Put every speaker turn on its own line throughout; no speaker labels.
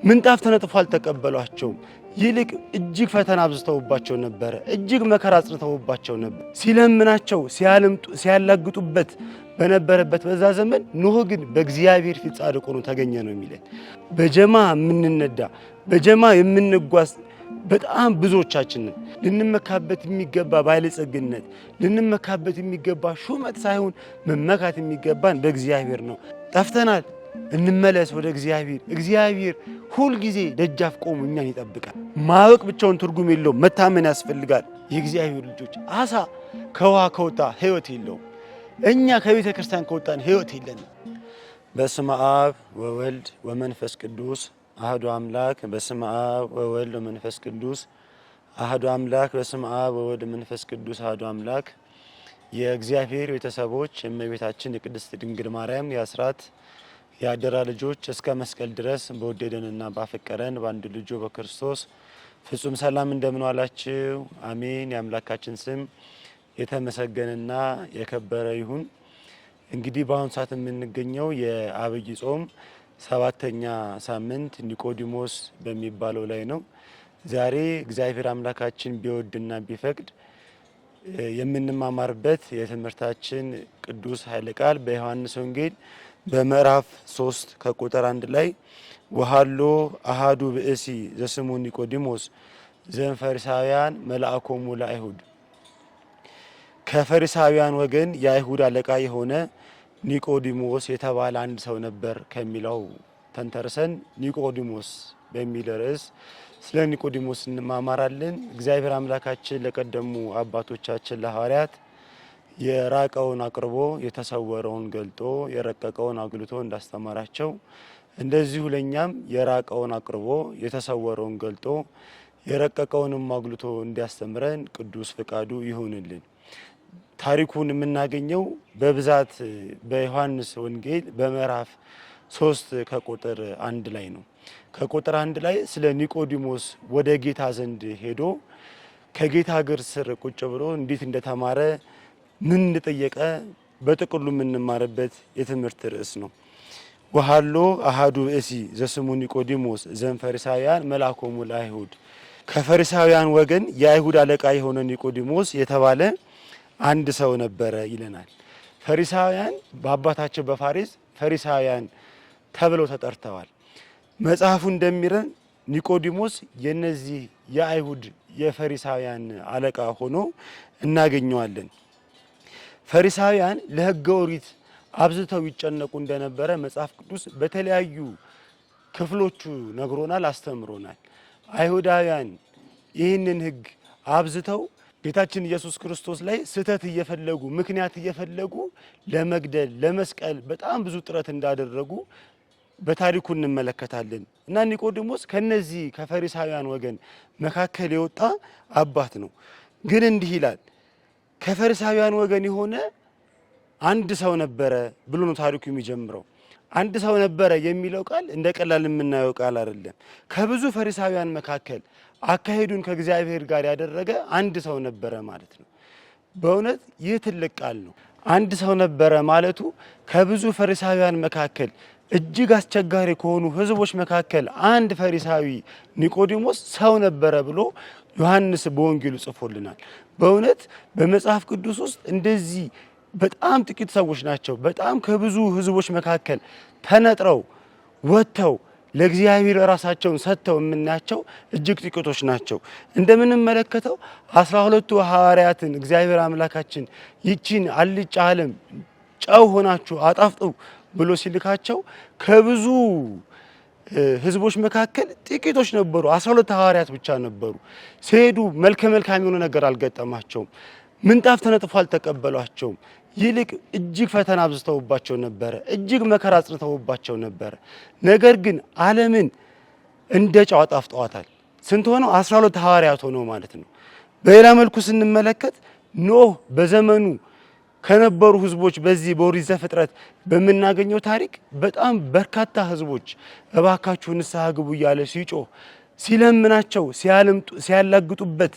ምንጣፍ ተነጥፎ አልተቀበሏቸውም። ይልቅ እጅግ ፈተና አብዝተውባቸው ነበር። እጅግ መከራ አጽንተውባቸው ነበር። ሲለምናቸው ሲያላግጡበት በነበረበት በዛ ዘመን ኖህ ግን በእግዚአብሔር ፊት ጻድቅ ሆኖ ተገኘ ነው የሚለን። በጀማ የምንነዳ በጀማ የምንጓዝ በጣም ብዙዎቻችንን ልንመካበት የሚገባ ባለጸግነት ልንመካበት የሚገባ ሹመት ሳይሆን መመካት የሚገባን በእግዚአብሔር ነው። ጠፍተናል፣ እንመለስ ወደ እግዚአብሔር። እግዚአብሔር ሁል ጊዜ ደጃፍ ቆሞ እኛን ይጠብቃል። ማወቅ ብቻውን ትርጉም የለውም፣ መታመን ያስፈልጋል። የእግዚአብሔር ልጆች አሳ ከውሃ ከወጣ ሕይወት የለውም። እኛ ከቤተ ክርስቲያን ከወጣን ሕይወት የለንም። በስመ አብ ወወልድ ወመንፈስ ቅዱስ አህዱ አምላክ። በስመ አብ ወወልድ ወመንፈስ ቅዱስ አህዱ አምላክ። በስመ አብ ወወልድ ወመንፈስ ቅዱስ አህዱ አምላክ። የእግዚአብሔር ቤተሰቦች የእመቤታችን የቅድስት ድንግል ማርያም የአስራት የአደራ ልጆች እስከ መስቀል ድረስ በወደደንና ባፈቀረን በአንድ ልጁ በክርስቶስ ፍጹም ሰላም እንደምን ዋላችሁ? አሜን። የአምላካችን ስም የተመሰገነና የከበረ ይሁን። እንግዲህ በአሁኑ ሰዓት የምንገኘው የአብይ ጾም 7ኛ ሳምንት ኒቆዲሞስ በሚባለው ላይ ነው። ዛሬ እግዚአብሔር አምላካችን ቢወድና ቢፈቅድ የምንማማርበት የትምህርታችን ቅዱስ ኃይለ ቃል በዮሐንስ ወንጌል በምዕራፍ 3 ከቁጥር 1 ላይ ወሃሎ አሃዱ ብእሲ ዘስሙ ኒቆዲሞስ ዘንፈሪሳውያን መልአኮሙ ለአይሁድ፣ ከፈሪሳውያን ወገን የአይሁድ አለቃ የሆነ ኒቆዲሞስ የተባለ አንድ ሰው ነበር ከሚለው ተንተርሰን ኒቆዲሞስ በሚል ርዕስ ስለ ኒቆዲሞስ እንማማራለን። እግዚአብሔር አምላካችን ለቀደሙ አባቶቻችን ለሐዋርያት የራቀውን አቅርቦ የተሰወረውን ገልጦ የረቀቀውን አግልቶ እንዳስተማራቸው እንደዚሁ ለኛም የራቀውን አቅርቦ የተሰወረውን ገልጦ የረቀቀውንም አግልቶ እንዲያስተምረን ቅዱስ ፍቃዱ ይሁንልን። ታሪኩን የምናገኘው በብዛት በዮሐንስ ወንጌል በምዕራፍ 3 ከቁጥር 1 ላይ ነው። ከቁጥር 1 ላይ ስለ ኒቆዲሞስ ወደ ጌታ ዘንድ ሄዶ ከጌታ እግር ስር ቁጭ ብሎ እንዴት እንደተማረ ምን እንደጠየቀ በጥቅሉ የምንማርበት የትምህርት ርዕስ ነው። ወሃሎ አሃዱ ብእሲ ዘስሙ ኒቆዲሞስ ዘንፈሪሳውያን መልአኮሙ ለአይሁድ፣ ከፈሪሳውያን ወገን የአይሁድ አለቃ የሆነ ኒቆዲሞስ የተባለ አንድ ሰው ነበረ ይለናል። ፈሪሳውያን በአባታቸው በፋሪስ ፈሪሳውያን ተብለው ተጠርተዋል። መጽሐፉ እንደሚረን ኒቆዲሞስ የነዚህ የአይሁድ የፈሪሳውያን አለቃ ሆኖ እናገኘዋለን። ፈሪሳውያን ለሕገ ኦሪት አብዝተው ይጨነቁ እንደነበረ መጽሐፍ ቅዱስ በተለያዩ ክፍሎቹ ነግሮናል፣ አስተምሮናል። አይሁዳውያን ይህንን ሕግ አብዝተው ጌታችን ኢየሱስ ክርስቶስ ላይ ስህተት እየፈለጉ ምክንያት እየፈለጉ ለመግደል ለመስቀል በጣም ብዙ ጥረት እንዳደረጉ በታሪኩ እንመለከታለን። እና ኒቆዲሞስ ከነዚህ ከፈሪሳውያን ወገን መካከል የወጣ አባት ነው። ግን እንዲህ ይላል፣ ከፈሪሳውያን ወገን የሆነ አንድ ሰው ነበረ ብሎ ነው ታሪኩ የሚጀምረው። አንድ ሰው ነበረ የሚለው ቃል እንደ ቀላል የምናየው ቃል አይደለም። ከብዙ ፈሪሳውያን መካከል አካሄዱን ከእግዚአብሔር ጋር ያደረገ አንድ ሰው ነበረ ማለት ነው። በእውነት ይህ ትልቅ ቃል ነው። አንድ ሰው ነበረ ማለቱ ከብዙ ፈሪሳውያን መካከል እጅግ አስቸጋሪ ከሆኑ ሕዝቦች መካከል አንድ ፈሪሳዊ ኒቆዲሞስ ሰው ነበረ ብሎ ዮሐንስ በወንጌሉ ጽፎልናል። በእውነት በመጽሐፍ ቅዱስ ውስጥ እንደዚህ በጣም ጥቂት ሰዎች ናቸው በጣም ከብዙ ሕዝቦች መካከል ተነጥረው ወጥተው ለእግዚአብሔር ራሳቸውን ሰጥተው የምናያቸው እጅግ ጥቂቶች ናቸው። እንደምንመለከተው 12ቱ ሐዋርያትን እግዚአብሔር አምላካችን ይቺን አልጫ ዓለም ጨው ሆናችሁ አጣፍጡ ብሎ ሲልካቸው ከብዙ ሕዝቦች መካከል ጥቂቶች ነበሩ። 12 ሐዋርያት ብቻ ነበሩ። ሲሄዱ መልከ መልካም የሆነ ነገር አልገጠማቸውም። ምንጣፍ ተነጥፎ አልተቀበሏቸውም። ይልቅ እጅግ ፈተና አብዝተውባቸው ነበረ። እጅግ መከራ አጽንተውባቸው ነበረ። ነገር ግን ዓለምን እንደ ጨው አጣፍጠዋታል። ስንት ሆነው? 12 ሐዋርያት ሆነው ማለት ነው። በሌላ መልኩ ስንመለከት ኖህ በዘመኑ ከነበሩ ሕዝቦች በዚህ በኦሪት ዘፍጥረት በምናገኘው ታሪክ በጣም በርካታ ሕዝቦች እባካችሁ ንስሐ ግቡ እያለ ሲጮህ ሲለምናቸው ሲያላግጡበት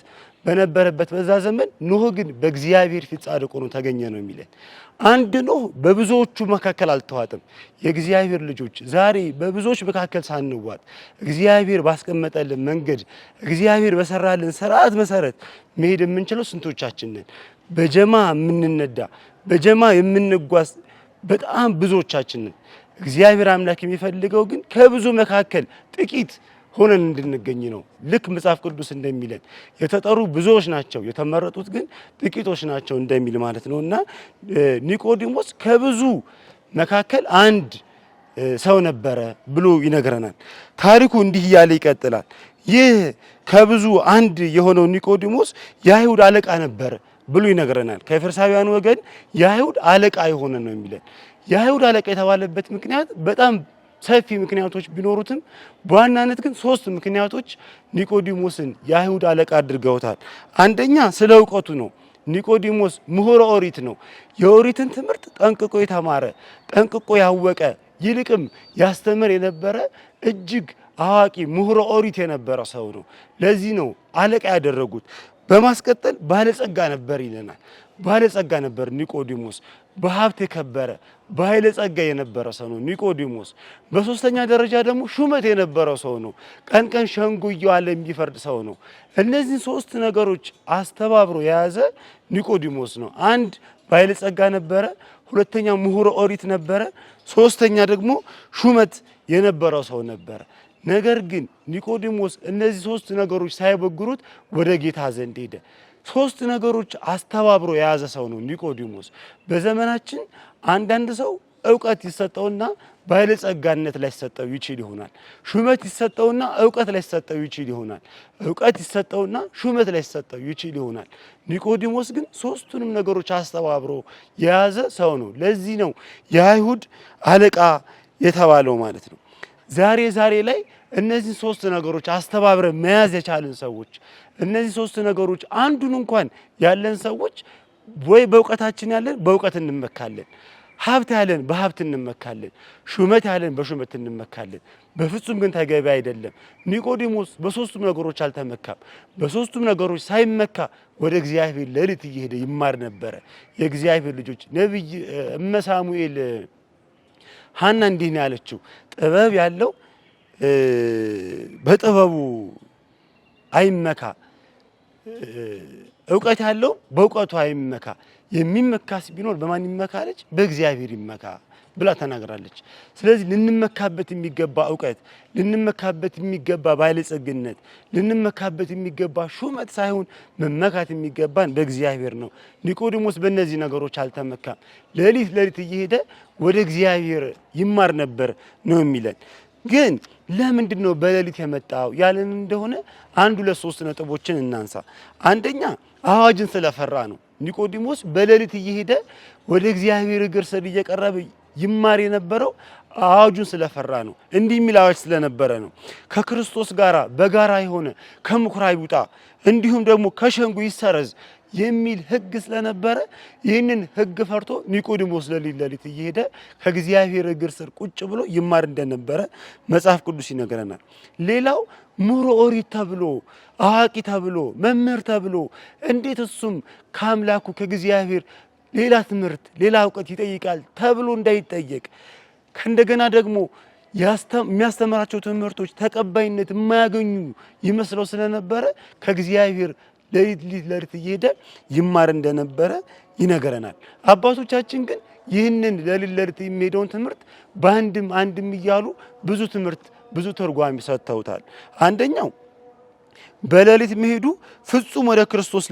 በነበረበት በዛ ዘመን ኖህ ግን በእግዚአብሔር ፊት ጻድቅ ሆኖ ተገኘ ነው የሚለን። አንድ ኖህ በብዙዎቹ መካከል አልተዋጥም። የእግዚአብሔር ልጆች ዛሬ በብዙዎች መካከል ሳንዋጥ እግዚአብሔር ባስቀመጠልን መንገድ እግዚአብሔር በሰራልን ስርዓት መሰረት መሄድ የምንችለው ስንቶቻችን ነን? በጀማ የምንነዳ በጀማ የምንጓዝ በጣም ብዙዎቻችን ነን። እግዚአብሔር አምላክ የሚፈልገው ግን ከብዙ መካከል ጥቂት ሆነን እንድንገኝ ነው። ልክ መጽሐፍ ቅዱስ እንደሚለን የተጠሩ ብዙዎች ናቸው፣ የተመረጡት ግን ጥቂቶች ናቸው እንደሚል ማለት ነውና ኒቆዲሞስ ከብዙ መካከል አንድ ሰው ነበረ ብሎ ይነግረናል። ታሪኩ እንዲህ እያለ ይቀጥላል። ይህ ከብዙ አንድ የሆነው ኒቆዲሞስ የአይሁድ አለቃ ነበረ ብሎ ይነግረናል። ከፈሪሳውያን ወገን የአይሁድ አለቃ የሆነ ነው የሚለን። የአይሁድ አለቃ የተባለበት ምክንያት በጣም ሰፊ ምክንያቶች ቢኖሩትም በዋናነት ግን ሶስት ምክንያቶች ኒቆዲሞስን የአይሁድ አለቃ አድርገውታል። አንደኛ ስለ እውቀቱ ነው። ኒቆዲሞስ ምሁረ ኦሪት ነው። የኦሪትን ትምህርት ጠንቅቆ የተማረ ጠንቅቆ ያወቀ ይልቅም ያስተምር የነበረ እጅግ አዋቂ ምሁረ ኦሪት የነበረ ሰው ነው። ለዚህ ነው አለቃ ያደረጉት። በማስቀጠል ባለጸጋ ነበር ይለናል። ባለጸጋ ነበር ኒቆዲሞስ፣ በሀብት የከበረ ባለጸጋ የነበረ ሰው ነው ኒቆዲሞስ። በሶስተኛ ደረጃ ደግሞ ሹመት የነበረው ሰው ነው። ቀን ቀን ሸንጎ እየዋለ የሚፈርድ ሰው ነው። እነዚህ ሶስት ነገሮች አስተባብሮ የያዘ ኒቆዲሞስ ነው። አንድ ባለጸጋ ነበረ፣ ሁለተኛ ምሁረ ኦሪት ነበረ፣ ሶስተኛ ደግሞ ሹመት የነበረው ሰው ነበረ። ነገር ግን ኒቆዲሞስ እነዚህ ሶስት ነገሮች ሳይበግሩት ወደ ጌታ ዘንድ ሄደ። ሶስት ነገሮች አስተባብሮ የያዘ ሰው ነው ኒቆዲሞስ። በዘመናችን አንዳንድ ሰው ዕውቀት ይሰጠውና ባለጸጋነት ላይ ሰጠው ይችል ይሆናል። ሹመት ይሰጠውና ዕውቀት ላይ ሰጠው ይችል ይሆናል። ዕውቀት ይሰጠውና ሹመት ላይ ሰጠው ይችል ይሆናል። ኒቆዲሞስ ግን ሶስቱንም ነገሮች አስተባብሮ የያዘ ሰው ነው። ለዚህ ነው የአይሁድ አለቃ የተባለው ማለት ነው። ዛሬ ላይ እነዚህ ሶስት ነገሮች አስተባብረን መያዝ የቻልን ሰዎች እነዚህ ሶስት ነገሮች አንዱን እንኳን ያለን ሰዎች ወይ በእውቀታችን ያለን በእውቀት እንመካለን፣ ሀብት ያለን በሀብት እንመካለን፣ ሹመት ያለን በሹመት እንመካለን። በፍጹም ግን ተገቢ አይደለም። ኒቆዲሞስ በሶስቱም ነገሮች አልተመካም። በሶስቱም ነገሮች ሳይመካ ወደ እግዚአብሔር ሌሊት እየሄደ ይማር ነበረ። የእግዚአብሔር ልጆች ነብይ እመ ሳሙኤል ሐና እንዲህ ነው ያለችው፣ ጥበብ ያለው በጥበቡ አይመካ፣ ዕውቀት ያለው በእውቀቱ አይመካ፣ የሚመካስ ቢኖር በማን ይመካ አለች? በእግዚአብሔር ይመካ ብላ ተናግራለች። ስለዚህ ልንመካበት የሚገባ ዕውቀት፣ ልንመካበት የሚገባ ባለጸግነት፣ ልንመካበት የሚገባ ሹመት ሳይሆን መመካት የሚገባን በእግዚአብሔር ነው። ኒቆዲሞስ በእነዚህ ነገሮች አልተመካም። ሌሊት እየሄደ ወደ እግዚአብሔር ይማር ነበር ነው የሚለን። ግን ለምንድን ነው በሌሊት የመጣው ያለን እንደሆነ አንድ ሁለት ሶስት ነጥቦችን እናንሳ። አንደኛ አዋጅን ስለፈራ ነው። ኒቆዲሞስ በሌሊት እየሄደ ወደ እግዚአብሔር እግር ስር እየቀረበ ይማር የነበረው አዋጁን ስለፈራ ነው። እንዲህ የሚል አዋጅ ስለነበረ ነው። ከክርስቶስ ጋራ በጋራ የሆነ ከምኩራብ ይውጣ፣ እንዲሁም ደግሞ ከሸንጎ ይሰረዝ የሚል ሕግ ስለነበረ ይህንን ሕግ ፈርቶ ኒቆዲሞስ ሌሊት እየሄደ ከእግዚአብሔር እግር ስር ቁጭ ብሎ ይማር እንደነበረ መጽሐፍ ቅዱስ ይነግረናል። ሌላው ምሁረ ኦሪት ተብሎ አዋቂ ተብሎ መምህር ተብሎ እንዴት እሱም ከአምላኩ ከእግዚአብሔር ሌላ ትምህርት ሌላ እውቀት ይጠይቃል ተብሎ እንዳይጠየቅ ከእንደገና ደግሞ የሚያስተምራቸው ትምህርቶች ተቀባይነት የማያገኙ ይመስለው ስለነበረ ከእግዚአብሔር ሌሊት እየሄደ ይማር እንደነበረ ይነገረናል። አባቶቻችን ግን ይህንን ሌሊት የሚሄደውን ትምህርት በአንድም አንድም እያሉ ብዙ ትምህርት ብዙ ተርጓሚ ሰጥተውታል። አንደኛው በሌሊት መሄዱ ፍጹም ወደ ክርስቶስ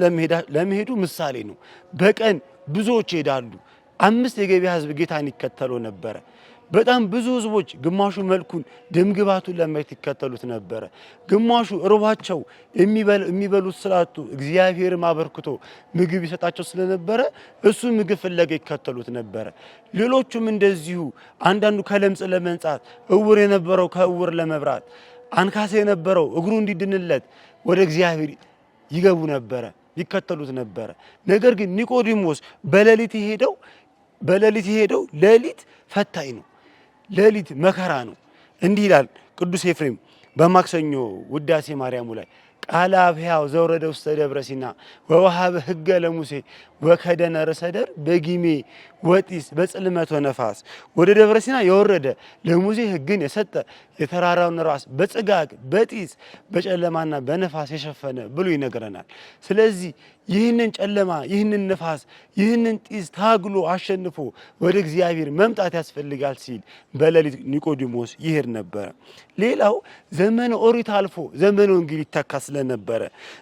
ለመሄዱ ምሳሌ ነው። በቀን ብዙዎች ይሄዳሉ። 5 የገበያ ሕዝብ ጌታን ይከተሉ ነበረ። በጣም ብዙ ሕዝቦች ግማሹ መልኩን ደምግባቱን ለማየት ይከተሉት ነበረ። ግማሹ ርቧቸው የሚበሉት ስላጡ እግዚአብሔርም አበርክቶ ምግብ ይሰጣቸው ስለነበረ እሱ ምግብ ፍለጋ ይከተሉት ነበረ። ሌሎቹም እንደዚሁ አንዳንዱ ከለምጽ ለመንጻት፣ እውር የነበረው ከእውር ለመብራት፣ አንካሳ የነበረው እግሩ እንዲድንለት ወደ እግዚአብሔር ይገቡ ነበረ፣ ይከተሉት ነበረ። ነገር ግን ኒቆዲሞስ በሌሊት የሄደው ሌሊት ፈታኝ ነው። ሌሊት መከራ ነው። እንዲህ ይላል ቅዱስ ኤፍሬም በማክሰኞ ውዳሴ ማርያሙ ላይ ቃለ አብ ሕያው ዘወረደ ውስተ ደብረ ሲና ወወሀበ ሕገ ለሙሴ ወከደነ ርእሰ ደብር በጊሜ ወጢስ በጽልመት ወነፋስ። ወደ ደብረ ሲና የወረደ ለሙሴ ሕግን የሰጠ የተራራውን ራስ በጽጋግ በጢስ በጨለማና በነፋስ የሸፈነ ብሎ ይነግረናል። ስለዚህ ይህንን ጨለማ ይህንን ነፋስ ይህንን ጢስ ታግሎ አሸንፎ ወደ እግዚአብሔር መምጣት ያስፈልጋል ሲል በሌሊት ኒቆዲሞስ ይሄድ ነበረ። ሌላው ዘመነ ኦሪት አልፎ ዘመነ ወንጌል ይተካ ስለነበረ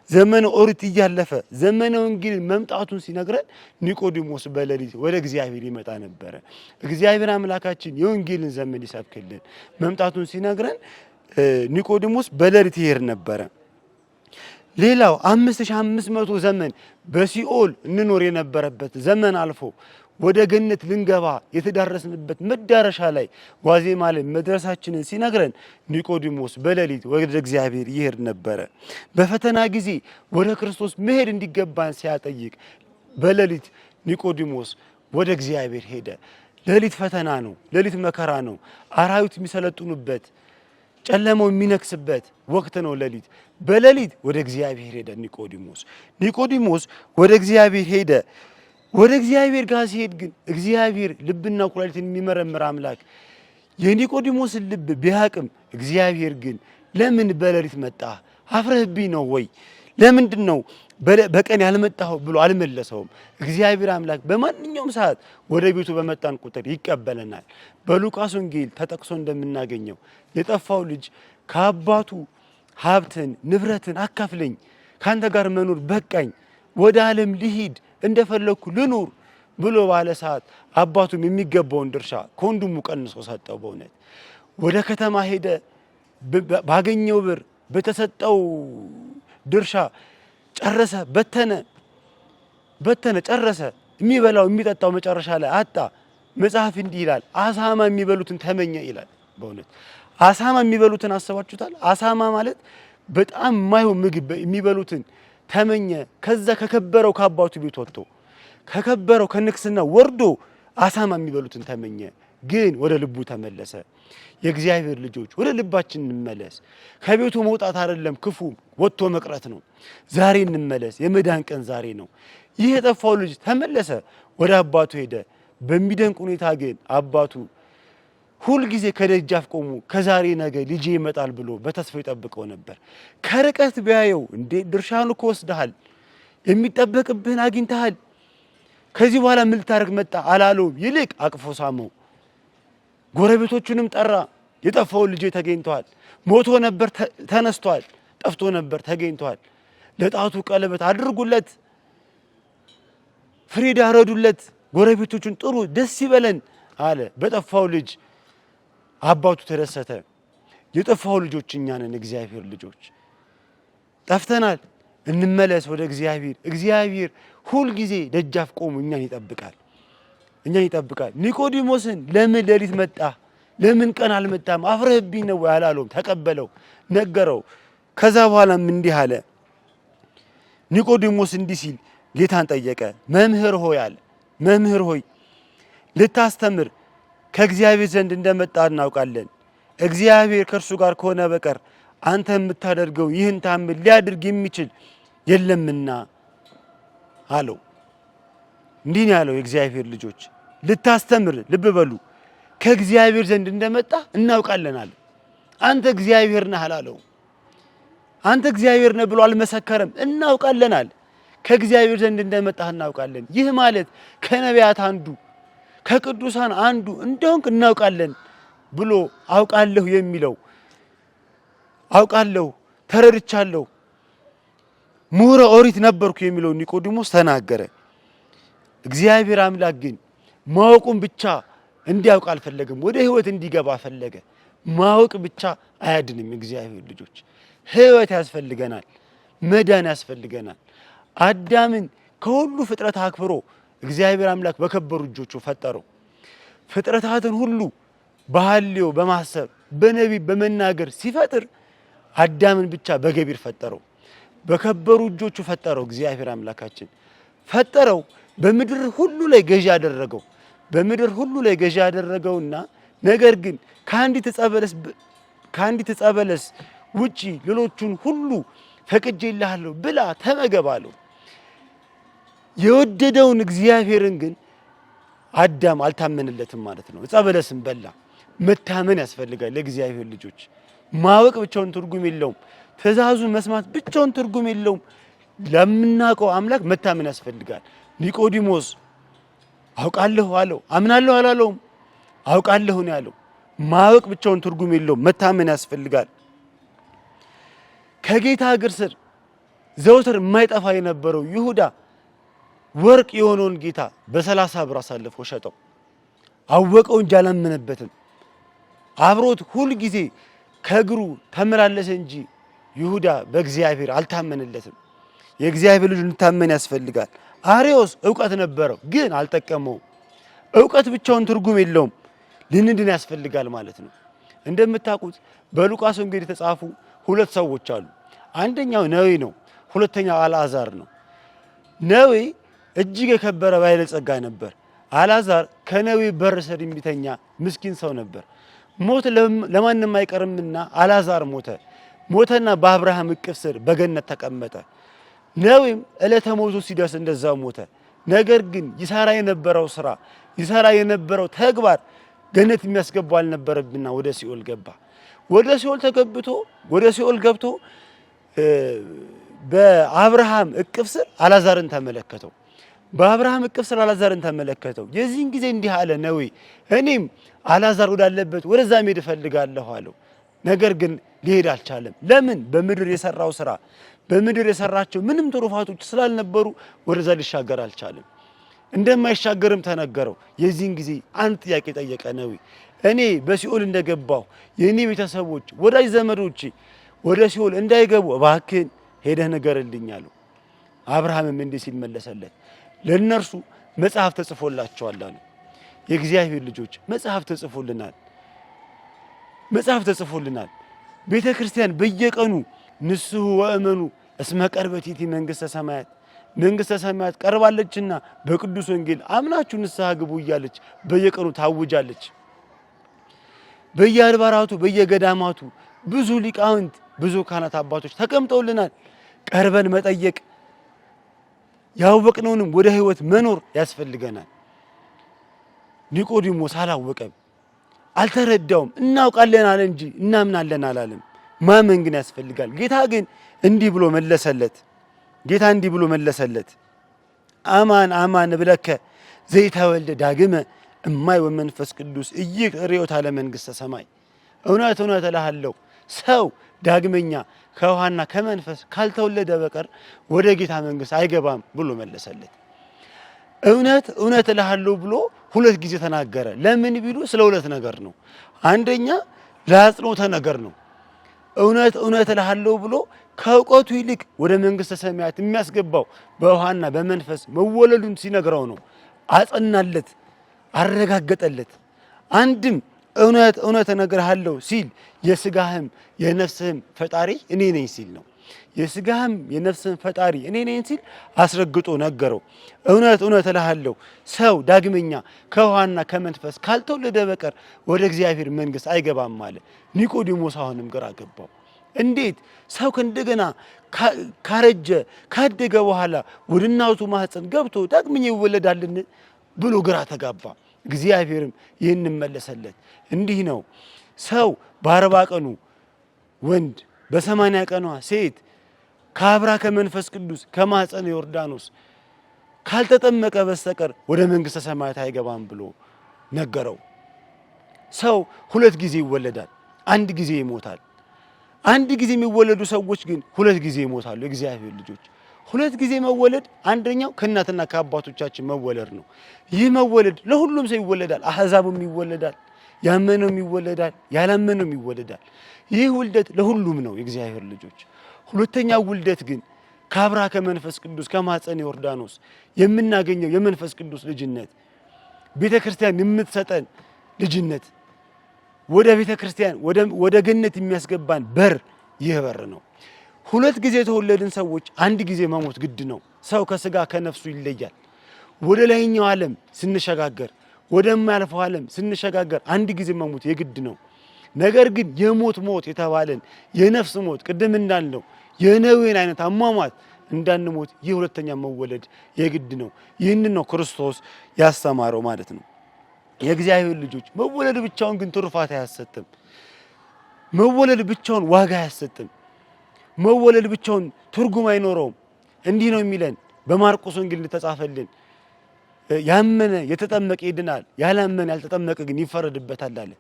ዘመነ ኦሪት እያለፈ ዘመነ ወንጌል መምጣቱን ሲነግረን ኒቆዲሞስ በሌሊት ወደ እግዚአብሔር ይመጣ ነበረ። እግዚአብሔር አምላካችን የወንጌልን ዘመን ይሰብክልን መምጣቱን ሲነግረን ኒቆዲሞስ በሌሊት ይሄድ ነበረ። ሌላው 5500 ዘመን በሲኦል እንኖር የነበረበት ዘመን አልፎ ወደ ገነት ልንገባ የተዳረስንበት መዳረሻ ላይ ዋዜማ ላይ መድረሳችንን ሲነግረን ኒቆዲሞስ በሌሊት ወደ እግዚአብሔር ይሄድ ነበረ። በፈተና ጊዜ ወደ ክርስቶስ መሄድ እንዲገባን ሲያጠይቅ በሌሊት ኒቆዲሞስ ወደ እግዚአብሔር ሄደ። ሌሊት ፈተና ነው፣ ሌሊት መከራ ነው፣ አራዊት የሚሰለጥኑበት ጨለማው የሚነክስበት ወቅት ነው ሌሊት። በሌሊት ወደ እግዚአብሔር ሄደ ኒቆዲሞስ ወደ እግዚአብሔር ሄደ። ወደ እግዚአብሔር ጋር ሲሄድ ግን እግዚአብሔር ልብና ኩላሊትን የሚመረምር አምላክ የኒቆዲሞስን ልብ ቢያቅም እግዚአብሔር ግን ለምን በሌሊት መጣ? አፍረህብኝ ነው ወይ? ለምንድን ነው በቀን ያልመጣኸው ብሎ አልመለሰውም። እግዚአብሔር አምላክ በማንኛውም ሰዓት ወደ ቤቱ በመጣን ቁጥር ይቀበለናል። በሉቃስ ወንጌል ተጠቅሶ እንደምናገኘው የጠፋው ልጅ ከአባቱ ሀብትን ንብረትን አካፍለኝ፣ ካንተ ጋር መኖር በቃኝ፣ ወደ ዓለም ልሂድ፣ እንደፈለኩ ልኑር ብሎ ባለ ሰዓት አባቱም የሚገባውን ድርሻ ከወንድሙ ቀንሶ ሰጠው። በእውነት ወደ ከተማ ሄደ። ባገኘው ብር በተሰጠው ድርሻ ጨረሰ፣ በተነ ጨረሰ። የሚበላው የሚጠጣው መጨረሻ ላይ አጣ። መጽሐፍ እንዲህ ይላል፣ አሳማ የሚበሉትን ተመኘ ይላል። በእውነት አሳማ የሚበሉትን አስባችሁታል? አሳማ ማለት በጣም የማይሆን ምግብ የሚበሉትን ተመኘ። ከዛ ከከበረው ከአባቱ ቤት ወጥቶ ከከበረው ከንግስና ወርዶ አሳማ የሚበሉትን ተመኘ። ግን ወደ ልቡ ተመለሰ። የእግዚአብሔር ልጆች ወደ ልባችን እንመለስ። ከቤቱ መውጣት አይደለም ክፉ ወጥቶ መቅረት ነው። ዛሬ እንመለስ። የመዳን ቀን ዛሬ ነው። ይህ የጠፋው ልጅ ተመለሰ፣ ወደ አባቱ ሄደ። በሚደንቅ ሁኔታ ግን አባቱ ሁልጊዜ ከደጃፍ ቆሙ። ከዛሬ ነገ ልጄ ይመጣል ብሎ በተስፋ ይጠብቀው ነበር። ከርቀት ቢያየው እንዴ ድርሻህን እኮ ወስደሃል፣ የሚጠበቅብህን አግኝተሃል፣ ከዚህ በኋላ ምን ልታደርግ መጣ አላለውም። ይልቅ አቅፎ ሳመው። ጎረቤቶቹንም ጠራ። የጠፋው ልጄ ተገኝቷል፣ ሞቶ ነበር ተነስቷል፣ ጠፍቶ ነበር ተገኝቷል፣ ለጣቱ ቀለበት አድርጉለት፣ ፍሪዳ ረዱለት፣ ጎረቤቶቹን ጥሩ፣ ደስ ይበለን አለ። በጠፋው ልጅ አባቱ ተደሰተ። የጠፋው ልጆች እኛ ነን፣ እግዚአብሔር ልጆች ጠፍተናል። እንመለስ ወደ እግዚአብሔር። እግዚአብሔር ሁልጊዜ ደጃፍ ቆሞ እኛን ይጠብቃል። ኒቆዲሞስን ለምን ሌሊት መጣ? ለምን ቀን አልመጣም? አፍረህብኝ ነው አላለውም። ተቀበለው፣ ነገረው። ከዛ በኋላም እንዲህ አለ። ኒቆዲሞስ እንዲህ ሲል ጌታን ጠየቀ። መምህር ሆይ አለ፣ መምህር ሆይ ልታስተምር ከእግዚአብሔር ዘንድ እንደመጣ እናውቃለን። እግዚአብሔር ከእርሱ ጋር ከሆነ በቀር አንተ የምታደርገው ይህን ታምር ሊያደርግ የሚችል የለምና አለው። እንዲህ ነው ያለው። የእግዚአብሔር ልጆች ልታስተምር፣ ልብ በሉ፣ ከእግዚአብሔር ዘንድ እንደመጣ እናውቃለን አለ። አንተ እግዚአብሔር ነህ አላለው። አንተ እግዚአብሔር ነህ ብሎ አልመሰከረም። እናውቃለን አለ። ከእግዚአብሔር ዘንድ እንደመጣህ እናውቃለን። ይህ ማለት ከነቢያት አንዱ ከቅዱሳን አንዱ እንደሆንክ እናውቃለን ብሎ አውቃለሁ የሚለው አውቃለሁ፣ ተረድቻለሁ፣ ምሁረ ኦሪት ነበርኩ የሚለው ኒቆዲሞስ ተናገረ። እግዚአብሔር አምላክ ግን ማወቁን ብቻ እንዲያውቅ አልፈለገም፣ ወደ ሕይወት እንዲገባ ፈለገ። ማወቅ ብቻ አያድንም። እግዚአብሔር ልጆች ሕይወት ያስፈልገናል፣ መዳን ያስፈልገናል። አዳምን ከሁሉ ፍጥረት አክብሮ እግዚአብሔር አምላክ በከበሩ እጆቹ ፈጠረው። ፍጥረታትን ሁሉ በሐልዮ በማሰብ በነቢብ በመናገር ሲፈጥር አዳምን ብቻ በገቢር ፈጠረው። በከበሩ እጆቹ ፈጠረው። እግዚአብሔር አምላካችን ፈጠረው። በምድር ሁሉ ላይ ገዢ ያደረገው። በምድር ሁሉ ላይ ገዢ ያደረገውና ነገር ግን ከአንዲት ዕፀ በለስ ውጪ ሌሎቹን ሁሉ ፈቅጄልሃለሁ ብላ ተመገብ አለው። የወደደውን እግዚአብሔርን ግን አዳም አልታመንለትም ማለት ነው። ዕፀ በለስን በላ። መታመን ያስፈልጋል ለእግዚአብሔር ልጆች። ማወቅ ብቻውን ትርጉም የለውም። ትእዛዙን መስማት ብቻውን ትርጉም የለውም። ለምናውቀው አምላክ መታመን ያስፈልጋል። ኒቆዲሞስ አውቃለሁ አለው። አምናለሁ አላለውም። አውቃለሁ ነው ያለው። ማወቅ ብቻውን ትርጉም የለውም። መታመን ያስፈልጋል። ከጌታ እግር ስር ዘውትር የማይጠፋ የነበረው ይሁዳ ወርቅ የሆነውን ጌታ በ30 ብር አሳልፎ ሸጠው። አወቀው እንጂ አላመነበትም። አብሮት ሁል ጊዜ ከእግሩ ተመላለሰ እንጂ ይሁዳ በእግዚአብሔር አልታመነለትም። የእግዚአብሔር ልጅ እንታመን ያስፈልጋል። አርዮስ ዕውቀት ነበረው ግን አልጠቀመውም። ዕውቀት ብቻውን ትርጉም የለውም። ልንድን ያስፈልጋል ማለት ነው። እንደምታውቁት በሉቃስ ወንጌል የተጻፉ 2 ሰዎች አሉ። አንደኛው ነዌ ነው፣ ሁለተኛው አልዓዛር ነው። ነዌ እጅግ የከበረ ባለጸጋ ነበር። አልዓዛር ከነዌ በር ስር የሚተኛ ምስኪን ሰው ነበር። ሞት ለማንም አይቀርምና አልዓዛር ሞተና በአብርሃም እቅፍ ስር በገነት ተቀመጠ። ነዌም ዕለተ ሞቱ ሲደርስ እንደዛው ሞተ። ነገር ግን ይሰራ የነበረው ስራ ይሰራ የነበረው ተግባር ገነት የሚያስገባው አልነበረብና ወደ ሲኦል ገባ። ወደ ሲኦል ገብቶ በአብርሃም እቅፍ ስር አልዓዛርን ተመለከተው። በአብርሃም እቅፍ ስር አልዓዛርን ተመለከተው። የዚህን ጊዜ እንዲህ አለ ነዌ፣ እኔም አልዓዛር ወዳለበት ወደዛ መሄድ እፈልጋለሁ አለው። ነገር ግን ሊሄድ አልቻለም። ለምን? በምድር የሰራው ስራ በምድር የሰራቸው ምንም ትሩፋቶች ስላልነበሩ ወደዛ ሊሻገር አልቻለም። እንደማይሻገርም ተነገረው። የዚህን ጊዜ አንድ ጥያቄ ጠየቀ ነዌ፣ እኔ በሲኦል እንደገባሁ የኔ ቤተሰቦች ወዳጅ ዘመዶቼ ወደ ሲኦል እንዳይገቡ እባክህን ሄደህ ንገርልኝ አለው። አብርሃምም እንዲህ ሲል መለሰለት፣ ለእነርሱ መጽሐፍ ተጽፎላቸዋል አሉ። የእግዚአብሔር ልጆች መጽሐፍ ተጽፎልናል። ቤተ ክርስቲያን በየቀኑ ንስሑ ወእመኑ እስመ ቀርበት ይእቲ መንግሥተ ሰማያት፣ መንግሥተ ሰማያት ቀርባለችና በቅዱስ ወንጌል አምናችሁ ንስሐ ግቡ እያለች በየቀኑ ታውጃለች። በየአድባራቱ በየገዳማቱ ብዙ ሊቃውንት ብዙ ካህናት አባቶች ተቀምጠውልናል። ቀርበን መጠየቅ ያወቅነውንም ወደ ሕይወት መኖር ያስፈልገናል። ኒቆዲሞስ አላወቀም፣ አልተረዳውም። እናውቃለን አለ እንጂ እናምናለን አላለም። ማመን ግን ያስፈልጋል። ጌታ እንዲህ ብሎ መለሰለት፣ አማን አማን እብለከ ዘይተወልደ ዳግመ እማይ ወመንፈስ ቅዱስ ኢይሬኦታ ለመንግሥተ ሰማይ። እውነት እውነት እልሃለሁ ሰው ዳግመኛ ከውሃና ከመንፈስ ካልተወለደ በቀር ወደ ጌታ መንግሥት አይገባም ብሎ መለሰለት። እውነት እውነት እልሃለሁ ብሎ 2 ጊዜ ተናገረ። ለምን ቢሉ ስለ 2 ነገር ነው። አንደኛ ለአጽንዖተ ነገር ነው። እውነት እውነት እልሃለሁ ብሎ ከእውቀቱ ይልቅ ወደ መንግሥተ ሰማያት የሚያስገባው በውሃና በመንፈስ መወለዱን ሲነግረው ነው። አጸናለት፣ አረጋገጠለት። አንድም እውነት እውነት እነግርሃለሁ ሲል የሥጋህም የነፍስህም ፈጣሪ እኔ ነኝ ሲል ነው። የሥጋህም የነፍስህም ፈጣሪ እኔ ነኝ ሲል አስረግጦ ነገረው። እውነት እውነት እልሃለሁ ሰው ዳግመኛ ከውሃና ከመንፈስ ካልተወለደ በቀር ወደ እግዚአብሔር መንግሥት አይገባም አለ። ኒቆዲሞስ አሁንም ግራ ገባው። እንዴት ሰው ከእንደገና ካረጀ ካደገ በኋላ ወደ እናቱ ማህፀን ገብቶ ዳግመኛ ይወለዳልን ብሎ ግራ ተጋባ። እግዚአብሔርም ይህን መለሰለት፣ እንዲህ ነው ሰው በ40 ቀኑ ወንድ በ80 ቀኗ ሴት ከአብራ ከመንፈስ ቅዱስ ከማህፀነ ዮርዳኖስ ካልተጠመቀ በስተቀር ወደ መንግሥተ ሰማያት አይገባም ብሎ ነገረው። ሰው 2 ጊዜ ይወለዳል፣ 1 ጊዜ ይሞታል። 1 ጊዜ የሚወለዱ ሰዎች ግን 2 ጊዜ ይሞታሉ። የእግዚአብሔር ልጆች 2 ጊዜ መወለድ፣ አንደኛው ከእናትና ከአባቶቻችን መወለድ ነው። ይህ መወለድ ለሁሉም ሰው ይወለዳል። አሕዛብም ይወለዳል፣ ያመነውም ይወለዳል፣ ያላመነውም ይወለዳል። ይህ ውልደት ለሁሉም ነው የእግዚአብሔር ልጆች። ሁለተኛው ውልደት ግን ከአብራ ከመንፈስ ቅዱስ ከማኅፀነ ዮርዳኖስ የምናገኘው የመንፈስ ቅዱስ ልጅነት፣ ቤተ ክርስቲያን የምትሰጠን ልጅነት፣ ወደ ቤተ ክርስቲያን ወደ ገነት የሚያስገባን በር ይህ በር ነው። 2 ጊዜ የተወለድን ሰዎች 1 ጊዜ መሞት ግድ ነው። ሰው ከስጋ ከነፍሱ ይለያል። ወደ ላይኛው ዓለም ስንሸጋገር፣ ወደማያልፈው ዓለም ስንሸጋገር 1 ጊዜ መሞት የግድ ነው። ነገር ግን የሞት ሞት የተባለን የነፍስ ሞት ቅድም እንዳልነው የነዌን አይነት አሟሟት እንዳንሞት የሁለተኛ መወለድ የግድ ነው። ይህንን ነው ክርስቶስ ያስተማረው ማለት ነው። የእግዚአብሔር ልጆች መወለድ ብቻውን ግን ትሩፋት አያሰጥም። መወለድ ብቻውን ዋጋ አያሰጥም። መወለድ ብቻውን ትርጉም አይኖረውም። እንዲህ ነው የሚለን በማርቆስ ወንጌል እንደተጻፈልን ያመነ የተጠመቀ ይድናል፣ ያላመነ ያልተጠመቀ ግን ይፈረድበታል አለ።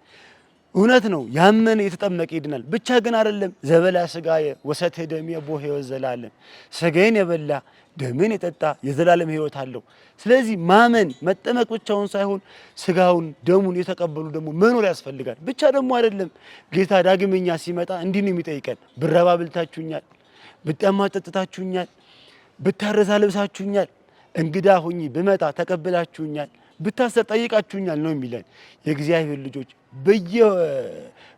እውነት ነው። ያመነ የተጠመቀ ይድናል ብቻ ግን አይደለም። ዘበላ ስጋየ ወሰተ ደሜ ቦ ሕይወት ዘላለም፣ ስጋዬን የበላ ደሜን የጠጣ የዘላለም ሕይወት አለው። ስለዚህ ማመን መጠመቅ ብቻውን ሳይሆን ስጋውን ደሙን የተቀበሉ ደግሞ መኖር ያስፈልጋል። ብቻ ደግሞ አይደለም። ጌታ ዳግመኛ ሲመጣ እንዲህ ነው የሚጠይቀን፣ ብራብ አብልታችሁኛል፣ ብጠማ ጠጥታችሁኛል፣ ብታረዝ አልብሳችሁኛል፣ እንግዳ ሆኜ ብመጣ ተቀብላችሁኛል፣ ብታሰር ጠይቃችሁኛል ነው የሚለን። የእግዚአብሔር ልጆች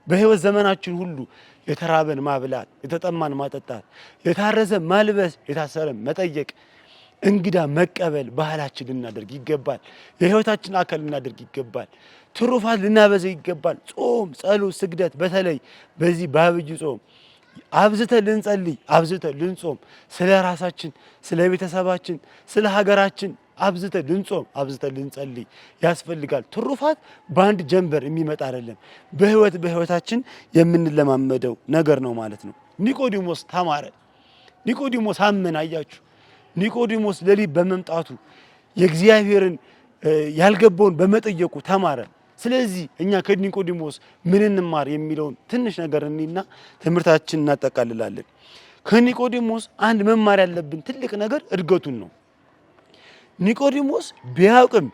በሕይወት ዘመናችን ሁሉ የተራበን ማብላት፣ የተጠማን ማጠጣት፣ የታረዘ ማልበስ፣ የታሰረ መጠየቅ፣ እንግዳ መቀበል ባህላችን ልናደርግ ይገባል። የሕይወታችን አካል ልናደርግ ይገባል። ትሩፋት ልናበዛ ይገባል። ጾም፣ ጸሎት፣ ስግደት በተለይ በዚህ በዐቢይ ጾም አብዝተን ልንጸልይ፣ አብዝተን ልንጾም፣ ስለ ራሳችን፣ ስለ ቤተሰባችን፣ ስለ ሀገራችን አብዝተን ልንጾም፣ አብዝተን ልንጸልይ ያስፈልጋል። ትሩፋት በአንድ ጀንበር የሚመጣ አይደለም። በሕይወታችን የምንለማመደው ነገር ነው ማለት ነው። ኒቆዲሞስ ተማረ። ኒቆዲሞስ አመነ። አያችሁ፣ ኒቆዲሞስ ሌሊት በመምጣቱ የእግዚአብሔርን ያልገባውን በመጠየቁ ተማረ። ስለዚህ እኛ ከኒቆዲሞስ ምን እንማር የሚለውን ትንሽ ነገር እኔና ትምህርታችን እናጠቃልላለን። ከኒቆዲሞስ አንድ መማር ያለብን ትልቅ ነገር እድገቱን ነው። ኒቆዲሞስ ቢያውቅም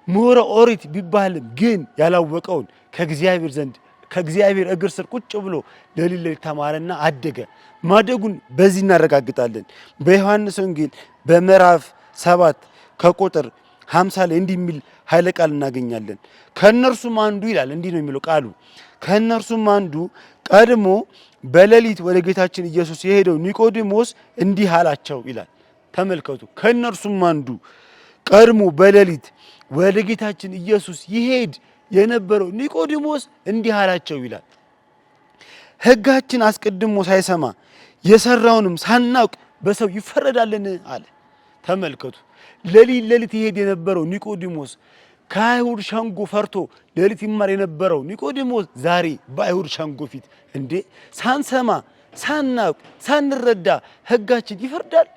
ምሁረ ኦሪት ቢባልም ግን ያላወቀውን ከእግዚአብሔር ዘንድ ከእግዚአብሔር እግር ስር ቁጭ ብሎ ሌሊት ተማረና አደገ። ማደጉን በዚህ እናረጋግጣለን። በዮሐንስ ወንጌል በምዕራፍ 7 ከቁጥር 50 ላይ እንዲህ የሚል ኃይለ ቃል እናገኛለን። ከእነርሱም አንዱ ይላል፣ እንዲህ ነው የሚለው ቃሉ። ከእነርሱም አንዱ ቀድሞ በሌሊት ወደ ጌታችን ኢየሱስ የሄደው ኒቆዲሞስ እንዲህ አላቸው ይላል። ተመልከቱ። ከእነርሱም አንዱ ቀድሞ በሌሊት ወደ ጌታችን ኢየሱስ ይሄድ የነበረው ኒቆዲሞስ እንዲህ አላቸው ይላል። ሕጋችን አስቀድሞ ሳይሰማ የሰራውንም ሳናውቅ በሰው ይፈረዳልን አለ። ተመልከቱ። ሌሊት ይሄድ የነበረው ኒቆዲሞስ ከአይሁድ ሸንጎ ፈርቶ ሌሊት ይማር የነበረው ኒቆዲሞስ ዛሬ በአይሁድ ሸንጎ ፊት እንዴ ሳንሰማ ሳናውቅ ሳንረዳ ሕጋችን ይፈርዳል?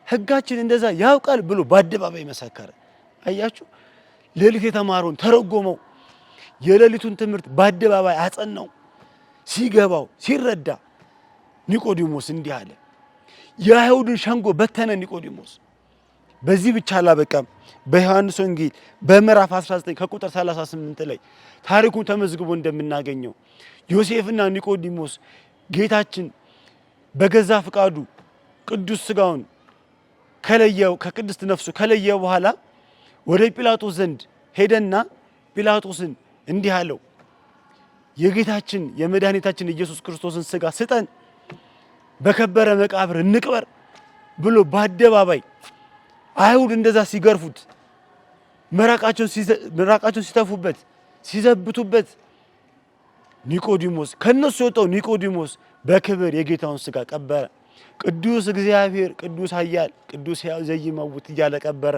ሕጋችን እንደዛ ያውቃል ብሎ በአደባባይ መሰከረ። አያችሁ፣ ሌሊት የተማረውን ተረጎመው፣ የሌሊቱን ትምህርት በአደባባይ አጸናው። ሲገባው ሲረዳ ኒቆዲሞስ እንዲህ አለ። የአይሁድን ሸንጎ በተነ ኒቆዲሞስ። በዚህ ብቻ አላበቃም። በዮሐንስ ወንጌል በምዕራፍ 19 ከቁጥር 38 ላይ ታሪኩን ተመዝግቦ እንደምናገኘው ዮሴፍና ኒቆዲሞስ ጌታችን በገዛ ፍቃዱ ቅዱስ ሥጋውን ከለየው ከቅድስት ነፍሱ ከለየው በኋላ ወደ ጲላጦስ ዘንድ ሄደና ጲላጦስን እንዲህ አለው፣ የጌታችን የመድኃኒታችን ኢየሱስ ክርስቶስን ሥጋ ስጠን፣ በከበረ መቃብር እንቅበር ብሎ በአደባባይ አይሁድ እንደዛ ሲገርፉት ምራቃቸውን ሲተፉበት ሲዘብቱበት ኒቆዲሞስ ከነሱ የወጣው ኒቆዲሞስ በክብር የጌታውን ሥጋ ቀበረ። ቅዱስ እግዚአብሔር ቅዱስ ኃያል ቅዱስ ሕያው ዘይመውት እያለ ቀበረ።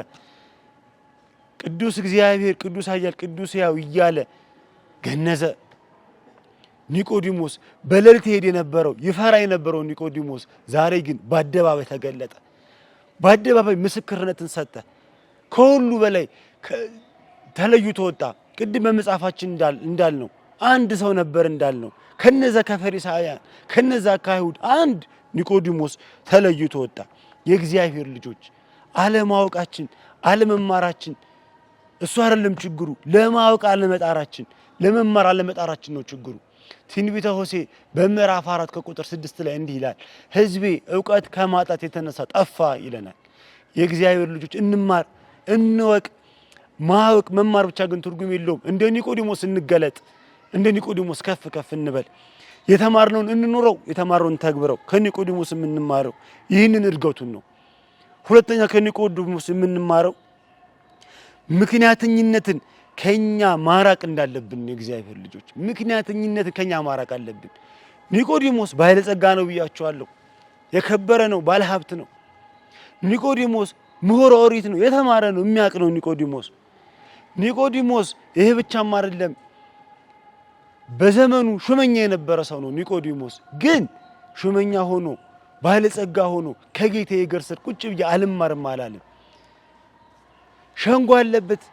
ቅዱስ እግዚአብሔር ቅዱስ ኃያል ቅዱስ ሕያው እያለ ገነዘ። ኒቆዲሞስ በሌሊት ይሄድ የነበረው ይፈራ የነበረው ኒቆዲሞስ ዛሬ ግን በአደባባይ ተገለጠ። በአደባባይ ምስክርነትን ሰጠ። ከሁሉ በላይ ተለይቶ ወጣ። ቅድም በመጽሐፋችን እንዳልነው አንድ ሰው ነበር እንዳልነው ከነዛ ከፈሪሳውያን ከነዛ ከአይሁድ አንድ ኒቆዲሞስ ተለይቶ ወጣ። የእግዚአብሔር ልጆች አለማወቃችን አለመማራችን እሱ አይደለም ችግሩ፣ ለማወቅ አለመጣራችን ለመማር አለመጣራችን ነው ችግሩ። ትንቢተ ሆሴዕ በምዕራፍ 4 ከቁጥር 6 ላይ እንዲህ ይላል፣ ሕዝቤ እውቀት ከማጣት የተነሳ ጠፋ ይለናል። የእግዚአብሔር ልጆች እንማር እንወቅ። ማወቅ መማር ብቻ ግን ትርጉም የለውም። እንደ ኒቆዲሞስ እንገለጥ፣ እንደ ኒቆዲሞስ ከፍ ከፍ እንበል። የተማርነውን እንኑረው፣ የተማርነውን ተግብረው። ከኒቆዲሞስ የምንማረው ይህንን እድገቱን ነው። ሁለተኛ ከኒቆዲሞስ የምንማረው ምክንያተኝነትን ከኛ ማራቅ እንዳለብን። የእግዚአብሔር ልጆች ምክንያተኝነትን ከኛ ማራቅ አለብን። ኒቆዲሞስ ባለጸጋ ነው ብያቸዋለሁ። የከበረ ነው፣ ባለ ሀብት ነው። ኒቆዲሞስ ምሁረ ኦሪት ነው፣ የተማረ ነው፣ የሚያውቅ ነው ኒቆዲሞስ። ኒቆዲሞስ ይሄ ብቻም አይደለም፣ በዘመኑ ሹመኛ የነበረ ሰው ነው ኒቆዲሞስ። ግን ሹመኛ ሆኖ ባለጸጋ ሆኖ ከጌታዬ እግር ስር ቁጭ ብዬ አልማርም አላለም። ሸንጎ አለበት፣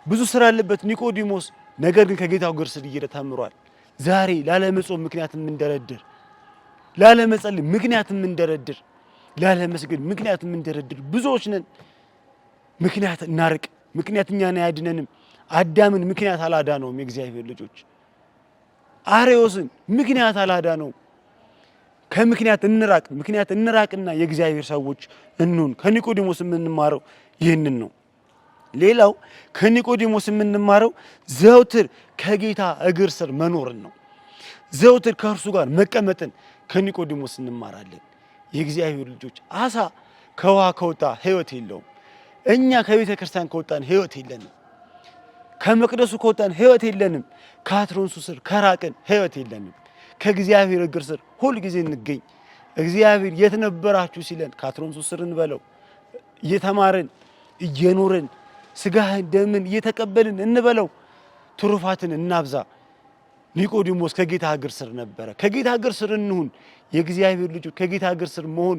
ብዙ ስራ አለበት ኒቆዲሞስ። ነገር ግን ከጌታው እግር ስር እየሄደ ተምሯል። ዛሬ ላለመጾም ምክንያት የምንደረድር፣ ላለመጸለይ ምክንያት የምንደረድር፣ ላለመስገድ ምክንያት የምንደረድር ብዙዎች ነን። ምክንያት እናርቅ። ምክንያት እኛን አያድነንም። አዳምን ምክንያት አላዳነውም። የእግዚአብሔር ልጆች አርዮስን ምክንያት አላዳነውም። ከምክንያት እንራቅ። ምክንያት እንራቅና የእግዚአብሔር ሰዎች እንሁን። ከኒቆዲሞስ የምንማረው ይህንን ነው። ሌላው ከኒቆዲሞስ የምንማረው ዘውትር ከጌታ እግር ስር መኖርን ነው። ዘውትር ከእርሱ ጋር መቀመጥን ከኒቆዲሞስ እንማራለን። የእግዚአብሔር ልጆች አሳ ከውሃ ከወጣ ሕይወት የለውም። እኛ ከቤተ ክርስቲያን ከወጣን ሕይወት የለንም። ከመቅደሱ ከወጣን ሕይወት የለንም። ከአትሮንሱ ስር ከራቅን ሕይወት የለንም። ከእግዚአብሔር እግር ስር ሁል ጊዜ እንገኝ። እግዚአብሔር የት ነበራችሁ ሲለን ከአትሮንሱ ስር እንበለው። እየተማርን እየኖርን ስጋህን ደምን እየተቀበልን እንበለው። ትሩፋትን እናብዛ። ኒቆዲሞስ ከጌታ እግር ስር ነበረ። ከጌታ እግር ስር እንሁን። የእግዚአብሔር ልጆች ከጌታ እግር ስር መሆን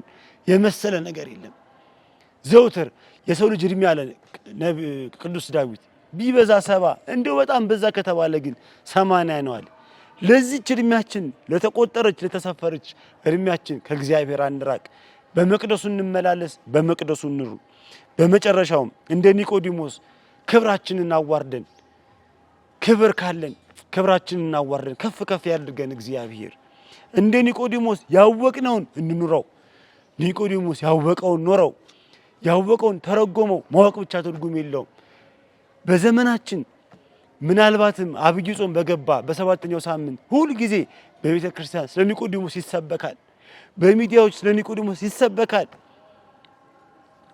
የመሰለ ነገር የለም። ዘውትር የሰው ልጅ እድሜ ያለ ቅዱስ ዳዊት ቢበዛ 70 እንደው በጣም በዛ ከተባለ ግን 80 ነው አለ። ለዚህች እድሜያችን ለተቆጠረች ለተሰፈረች እድሜያችን ከእግዚአብሔር አንራቅ። በመቅደሱ እንመላለስ፣ በመቅደሱ እንሩ። በመጨረሻውም እንደ ኒቆዲሞስ ክብራችንን አዋርደን፣ ክብር ካለን ክብራችንን እናዋርደን፣ ከፍ ከፍ ያድርገን እግዚአብሔር። እንደ ኒቆዲሞስ ያወቅነውን እንኑረው። ኒቆዲሞስ ያወቀውን ኖረው፣ ያወቀውን ተረጎመው። ማወቅ ብቻ ትርጉም የለውም። በዘመናችን ምናልባትም አብይ ጾም በገባ በሰባተኛው ሳምንት ሁል ጊዜ በቤተ ክርስቲያን ስለ ኒቆዲሞስ ይሰበካል። በሚዲያዎች ስለ ኒቆዲሞስ ይሰበካል።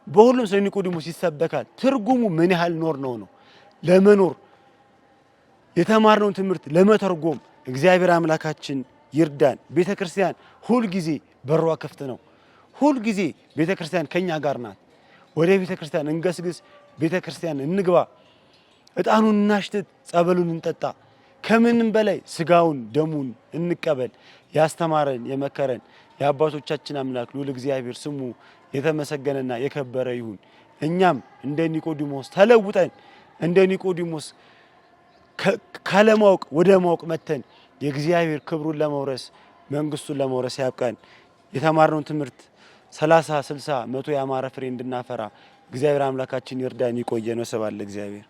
በሁሉም ስለ ኒቆዲሞስ ይሰበካል። ትርጉሙ ምን ያህል ኖር ነው? ለመኖር የተማርነውን ትምህርት ለመተርጎም እግዚአብሔር አምላካችን ይርዳን። ቤተ ክርስቲያን ሁል ጊዜ በሯ ክፍት ነው። ሁል ጊዜ ቤተ ክርስቲያን ከኛ ጋር ናት። ወደ ቤተ ክርስቲያን እንገስግስ፣ ቤተ ክርስቲያን እንግባ፣ ዕጣኑን እናሽትት፣ ጸበሉን እንጠጣ። ከምንም በላይ ስጋውን ደሙን እንቀበል። ያስተማረን የመከረን የአባቶቻችን አምላክ ልዑል እግዚአብሔር ስሙ የተመሰገነና የከበረ ይሁን። እኛም እንደ ኒቆዲሞስ ተለውጠን እንደ ኒቆዲሞስ ካለማወቅ ወደ ማወቅ መተን የእግዚአብሔር ክብሩን ለመውረስ መንግስቱን ለመውረስ ያብቃን። የተማርነውን ትምህርት 30፣ 60፣ 100 ያማረ ፍሬ እንድናፈራ እግዚአብሔር አምላካችን ይርዳን። ይቆየን። ወስብሐት ለእግዚአብሔር።